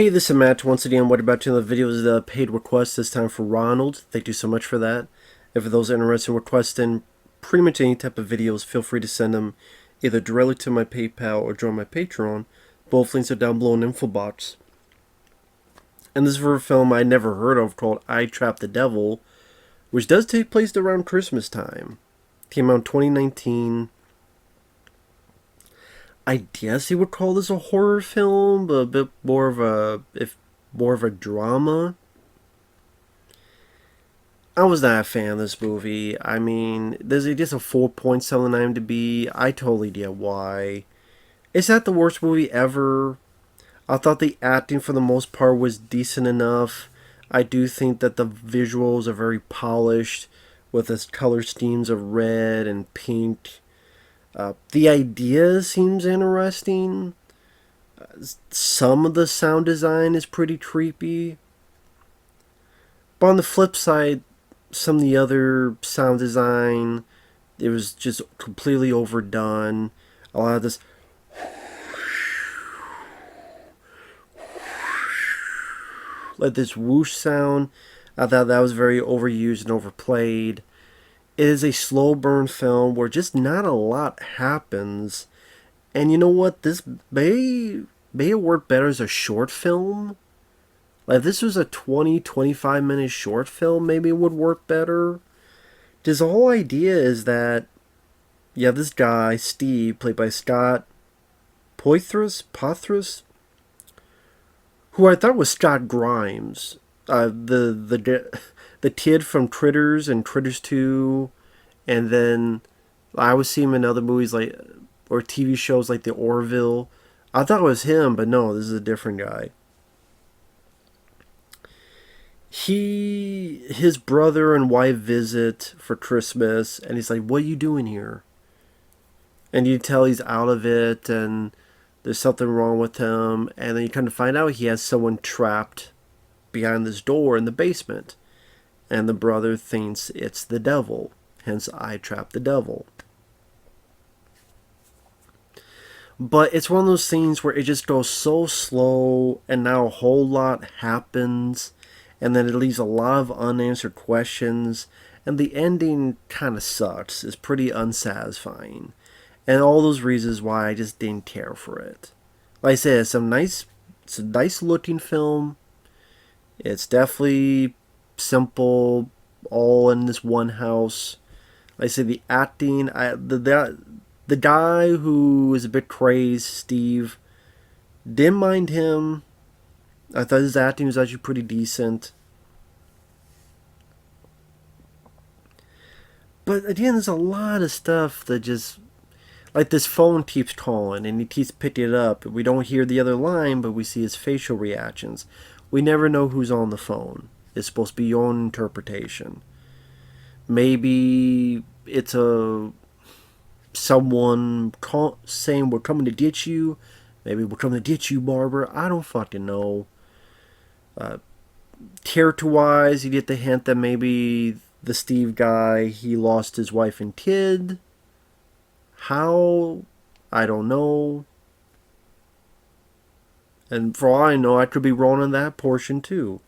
Hey, this is Matt. Once again, what about you? The video is the paid request this time for Ronald. Thank you so much for that. And for those interested in requesting pretty much any type of videos, feel free to send them either directly to my PayPal or join my Patreon. Both links are down below in the info box. And this is for a film I never heard of called I Trapped the Devil, which does take place around Christmas time. Came out in 2019. I guess you would call this a horror film, but a bit more of a drama. I was not a fan of this movie. I mean, there's just a 4.7 on IMDb. I totally get why. It's not the worst movie ever. I thought the acting for the most part was decent enough. I do think that the visuals are very polished with its color schemes of red and pink. The idea seems interesting. Some of the sound design is pretty creepy. But on the flip side, some of the other sound design, it was just completely overdone. A lot of this like this whoosh sound, I thought that was very overused and overplayed. It is a slow burn film where just not a lot happens. And you know what? This may work better as a short film. Like if this was a 20-25 minute short film, maybe it would work better. Because the whole idea is that you have this guy, Steve, played by Scott Poythress, who I thought was Scott Grimes. The kid from Critters and Critters 2, and then I would see him in other movies like or TV shows like The Orville. I thought it was him, but no, this is a different guy. His brother and wife visit for Christmas, and he's like, "What are you doing here?" And you tell he's out of it, and there's something wrong with him, and then you kind of find out he has someone trapped behind this door in the basement. And the brother thinks it's the devil. Hence, I trapped the devil. But it's one of those things where it just goes so slow, and now a whole lot happens, and then it leaves a lot of unanswered questions, and the ending kind of sucks. It's pretty unsatisfying. And all those reasons why I just didn't care for it. Like I said, it's a nice looking film. It's definitely simple, all in this one house. Like I said, the acting, the guy who is a bit crazed, Steve, didn't mind him. I thought his acting was actually pretty decent. But again, there's a lot of stuff that just, like this phone keeps calling and he keeps picking it up. We don't hear the other line, but we see his facial reactions. We never know who's on the phone. It's supposed to be your own interpretation. Maybe it's someone saying we're coming to get you. Maybe we're coming to get you, Barbara. I don't fucking know. Character-wise, you get the hint that maybe the Steve guy, he lost his wife and kid. How? I don't know. And for all I know, I could be wrong on that portion too.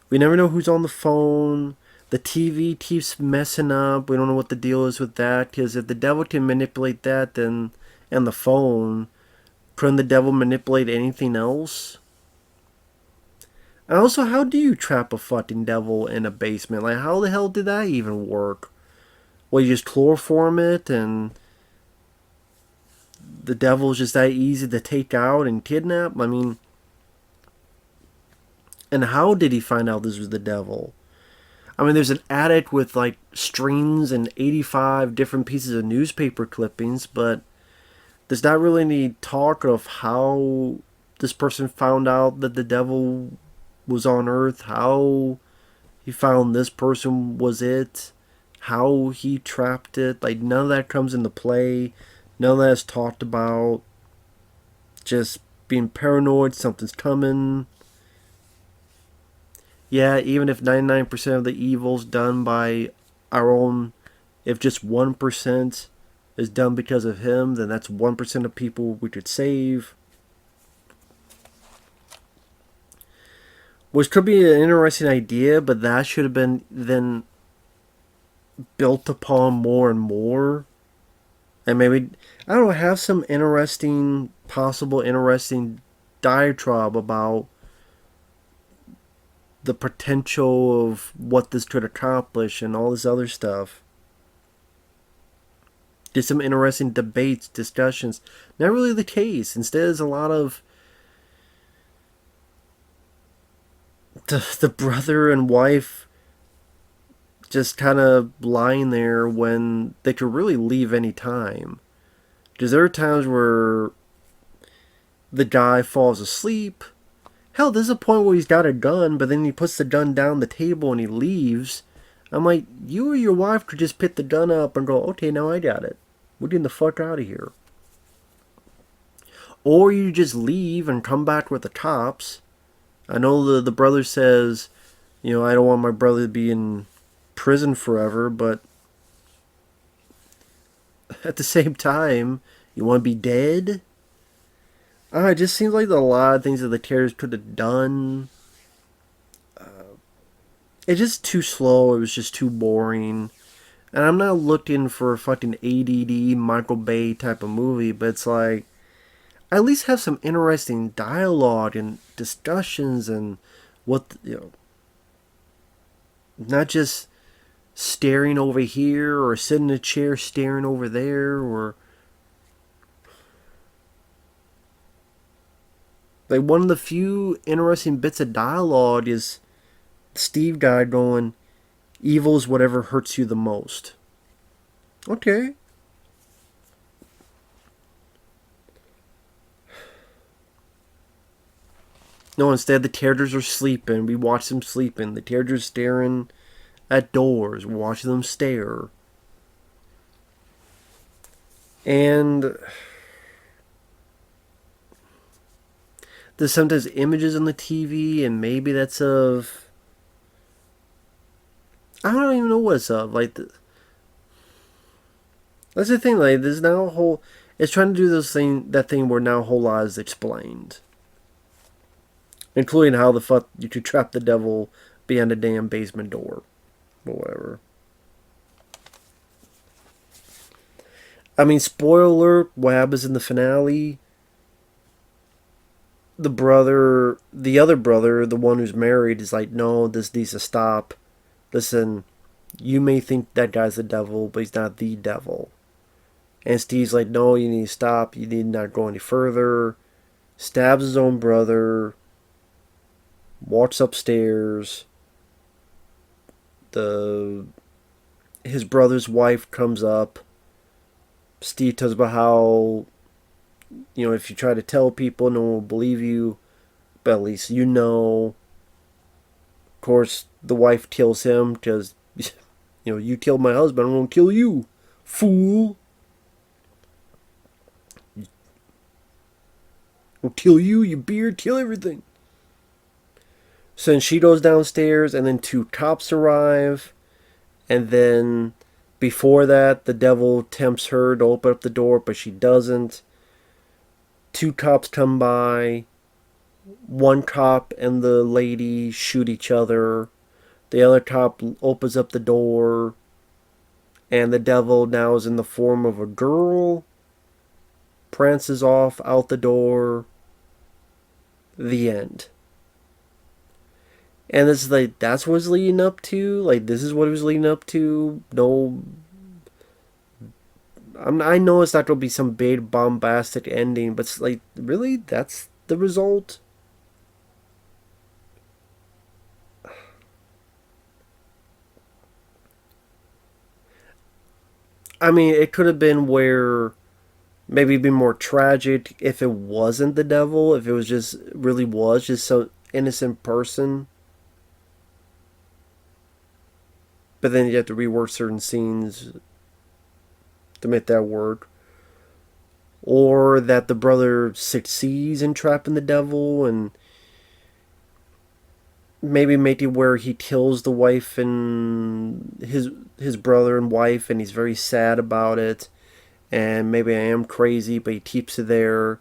We never know who's on the phone. The TV keeps messing up. We don't know what the deal is with that. Because if the devil can manipulate that, then and the phone, couldn't the devil manipulate anything else? And also, how do you trap a fucking devil in a basement? Like, how the hell did that even work? Well, you just chloroform it, and the devil's just that easy to take out and kidnap? I mean, and how did he find out this was the devil? I mean, there's an attic with like strings and 85 different pieces of newspaper clippings, but there's not really any talk of how this person found out that the devil was on Earth, how he found this person was it, how he trapped it. Like, none of that comes into play. None of that's talked about. Just being paranoid, something's coming. Yeah, even if 99% of the evil's done by our own, if just 1% is done because of him, then that's 1% of people we could save. which could be an interesting idea, but that should have been then built upon more and more. And maybe, I don't know, have some interesting, possible interesting diatribe about the potential of what this could accomplish and all this other stuff. Just some interesting debates, discussions. Not really the case. Instead, it's a lot of the brother and wife just kind of lying there when they could really leave any time. Because there are times where the guy falls asleep. Hell, there's a point where he's got a gun, but then he puts the gun down the table and he leaves. I'm like, you or your wife could just pick the gun up and go, okay, now I got it. We're getting the fuck out of here. Or you just leave and come back with the cops. I know the brother says, I don't want my brother to be in prison forever, but at the same time, you want to be dead? It just seems like a lot of things that the characters could have done. It's just too slow. It was just too boring. And I'm not looking for a fucking ADD Michael Bay type of movie, but it's like, at least have some interesting dialogue and discussions and not just staring over here or sitting in a chair staring over there, or like one of the few interesting bits of dialogue is Steve guy going, evil's whatever hurts you the most. Okay. No, instead the characters are sleeping. We watch them sleeping. The characters staring at doors. We watch them stare. And there's sometimes images on the TV, and maybe that's of, I don't even know what it's of. Like, that's the thing. Like, there's now a whole. It's trying to do that thing where now a whole lot is explained, including how the fuck you could trap the devil behind a damn basement door, or whatever. I mean, spoiler alert, what happens in the finale? The other brother, the one who's married, is like, no, this needs to stop. Listen, you may think that guy's the devil, but he's not the devil. And Steve's like, no, you need to stop. You need not go any further. Stabs his own brother. Walks upstairs. His brother's wife comes up. Steve tells about how, if you try to tell people, no one will believe you. But at least you know. Of course, the wife kills him because, you killed my husband, I'm going to kill you, fool. I'll kill you, your beard, kill everything. So then she goes downstairs, and then 2 cops arrive. And then before that, the devil tempts her to open up the door, but she doesn't. 2 cops come by. 1 cop and the lady shoot each other. The other cop opens up the door. And the devil now is in the form of a girl. Prances off out the door. The end. And it's like, that's what it's leading up to? Like, this is what it was leading up to? No. I know it's not going to be some big bombastic ending, but it's like, really? That's the result? I mean, it could have been where maybe it'd be more tragic if it wasn't the devil, if it was just some innocent person. But then you have to rework certain scenes to make that work. Or that the brother succeeds in trapping the devil and maybe make it where he kills the wife and his brother and wife, and he's very sad about it. And maybe I am crazy, but he keeps it there.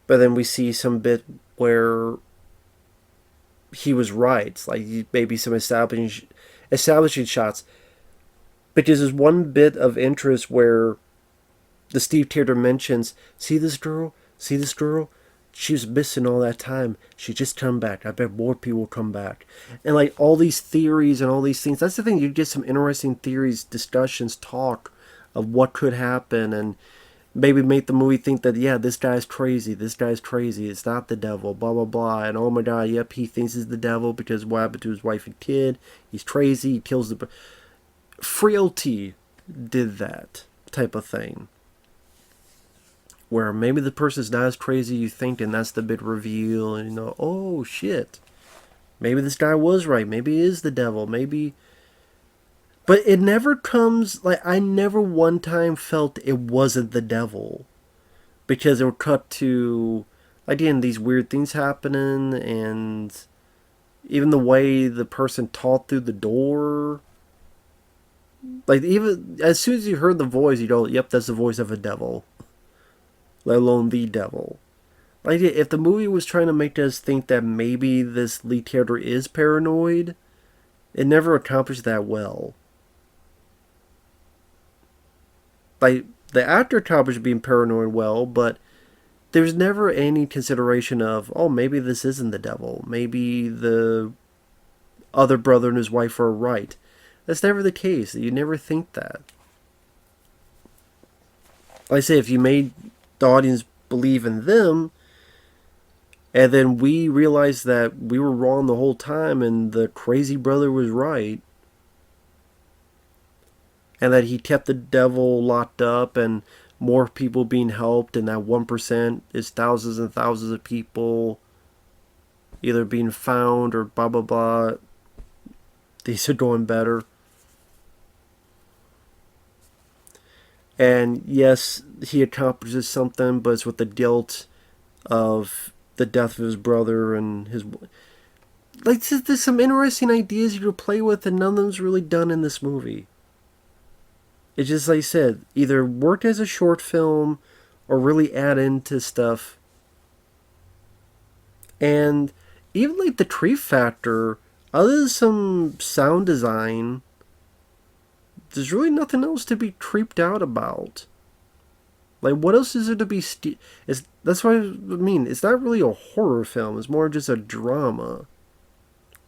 But then we see some bit where he was right. Like maybe some establishing shots. Because there's one bit of interest where the Steve Taylor mentions, see this girl? See this girl? She was missing all that time. She just come back. I bet more people will come back. And like all these theories and all these things. That's the thing. You get some interesting theories, discussions, talk of what could happen, and maybe make the movie think that, yeah, this guy's crazy. This guy's crazy. It's not the devil. Blah blah blah. And oh my god, yep, he thinks he's the devil because what happened to his wife and kid. He's crazy. He kills the. Frailty did that type of thing. Where maybe the person's not as crazy as you think, and that's the big reveal, and you know, oh shit, maybe this guy was right, maybe he is the devil, maybe. But it never comes, like, I never one time felt it wasn't the devil. Because it would cut to, again, these weird things happening, and even the way the person talked through the door. Like, even as soon as you heard the voice, you go, yep, that's the voice of a devil. Let alone the devil. Like, if the movie was trying to make us think that maybe this lead character is paranoid, it never accomplished that well. Like, the actor accomplished being paranoid well, but there's never any consideration of, oh, maybe this isn't the devil. Maybe the other brother and his wife are right. That's never the case. You never think that. Like I say, if you made the audience believe in them, and then we realized that we were wrong the whole time and the crazy brother was right, and that he kept the devil locked up and more people being helped, and that 1% is thousands and thousands of people either being found or blah blah blah, these are going better. And yes, he accomplishes something, but it's with the guilt of the death of his brother and his. Like, there's some interesting ideas you could play with, and none of them's really done in this movie. It's just, like I said, either work as a short film or really add into stuff. And even like the tree factor, other than some sound design, there's really nothing else to be creeped out about. Like, what else is there to be? That's what I mean. It's not really a horror film. It's more just a drama.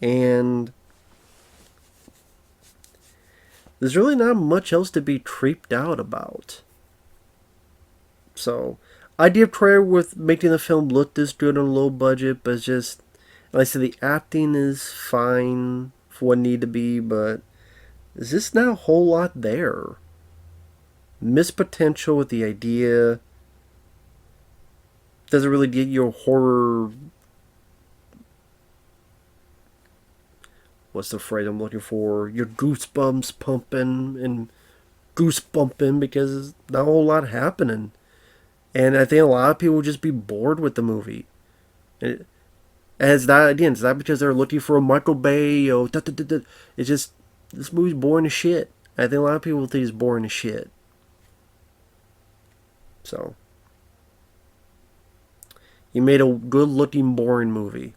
And there's really not much else to be creeped out about. So, I give credit with making the film look this good on a low budget, but it's just, like I said, the acting is fine for what it need to be, but there's just not a whole lot there. Missed potential with the idea. Doesn't really get you a horror. What's the phrase I'm looking for? Your goosebumps pumping and goosebumping because there's not a whole lot happening. And I think a lot of people would just be bored with the movie. And it's not, again, it's not because they're looking for a Michael Bay or it's just, this movie's boring as shit. I think a lot of people think it's boring as shit. So, you made a good looking, boring movie.